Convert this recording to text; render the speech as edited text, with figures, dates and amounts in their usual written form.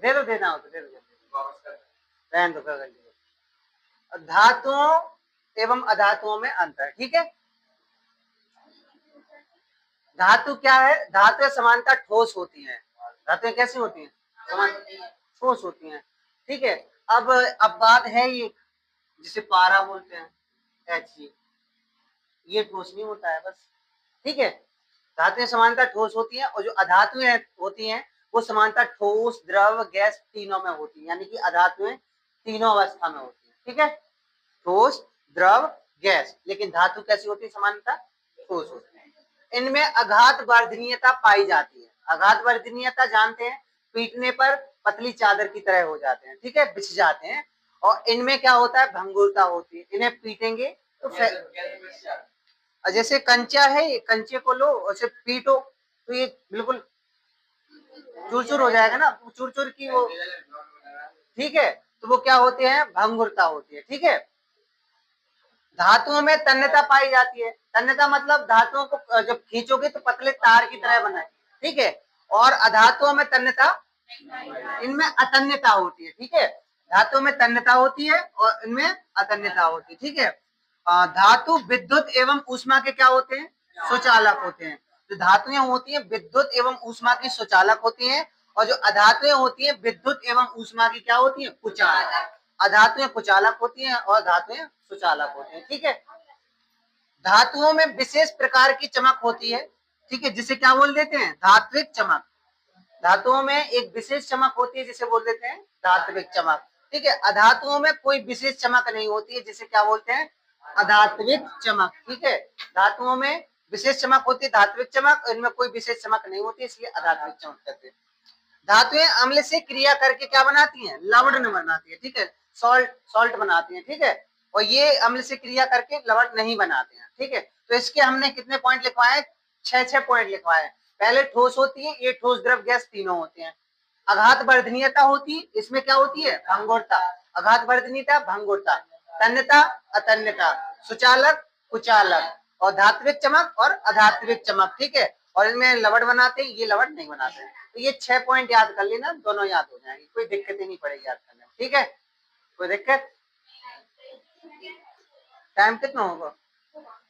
दे दो, देना हो तो दे दो, रहने दो, कर दो। धातुओं एवं अधातुओं में अंतर, ठीक है। धातु क्या है? धातु समानता ठोस होती है। धातुएं कैसी होती हैं? समान ठोस होती हैं, ठीक है। अब बात है ये जिसे पारा बोलते हैं, He, ये ठोस नहीं होता है बस, ठीक है। धातुएं समानता ठोस होती हैं, और जो अधातुएं होती हैं वो समानता ठोस, द्रव, गैस तीनों में होती है, यानी कि अधातुएं तीनों अवस्था में होती है, ठीक है। ठोस, द्रव, गैस। लेकिन धातु कैसी होती है? समानता ठोस होती है। इनमें अघात वर्धनीयता पाई जाती है। अघात वर्धनीयता जानते हैं, पीटने पर पतली चादर की तरह हो जाते हैं, ठीक है, बिछ जाते हैं। और इनमें क्या होता है? भंगुरता होती है। इन्हें पीटेंगे तो जैसे कंचा है, ये कंचे को लो और उसे पीटो तो ये बिल्कुल चूर चूर हो जाएगा ना, चूर चूर की वो, ठीक है। तो वो क्या होते हैं? भंगुरता होती है, ठीक है। धातुओं में तन्यता पाई जाती है। तन्यता मतलब धातुओं को जब खींचोगे तो पतले तार की तरह बनाए, ठीक है। और अधातुओं में तन्यता, इनमें अतन्यता होती है, ठीक है। धातुओं में तन्यता होती है और इनमें अतन्यता होती है, ठीक है। धातु विद्युत एवं ऊष्मा के क्या होते हैं? सुचालक होते हैं। जो धातुएं होती हैं विद्युत एवं ऊष्मा की सुचालक होती हैं, और जो अधातुएं होती हैं विद्युत एवं ऊष्मा की क्या होती है? कुचालक। अधातुएं कुचालक होती हैं और धातुएं सुचालक होती हैं, ठीक है। धातुओं में विशेष प्रकार की चमक होती है, ठीक है, जिसे क्या बोल देते हैं? धात्विक चमक। धातुओं में एक विशेष चमक होती है जिसे बोल देते हैं धात्विक चमक, ठीक है। अधातुओं में कोई विशेष चमक नहीं होती है, जिसे क्या बोलते हैं? अधात्विक चमक, ठीक है। धातुओं में विशेष चमक होती है धात्विक चमक, इनमें कोई विशेष चमक नहीं होती, इसलिए अधात्विक चमक कहते हैं। धातुएं अम्ल से क्रिया करके क्या बनाती हैं? लवण बनाती है, ठीक है। सॉल्ट, सॉल्ट बनाती हैं, ठीक है। और ये अम्ल से क्रिया करके लवण नहीं बनाते हैं, ठीक है। तो इसके हमने कितने पॉइंट लिखवाए? 6 पॉइंट लिखवाए। पहले ठोस होती है, ये ठोस, द्रव, गैस तीनों होते हैं। आघात वर्धनीयता होती है, इसमें क्या होती है? भंगुरता। आघात वर्धनीयता, भंगुरता। तन्यता, अतन्यता। सुचालक, कुचालक। और धात्विक चमक और अधात्विक चमक, ठीक है। और इनमें लवण बनाते हैं, ये लवण नहीं बनाते हैं। तो ये 6 पॉइंट याद कर लेना, दोनों याद हो जाएंगे, कोई दिक्कत ही नहीं पड़ेगी याद करने में, ठीक है। कोई दिक्कत? टाइम कितना होगा?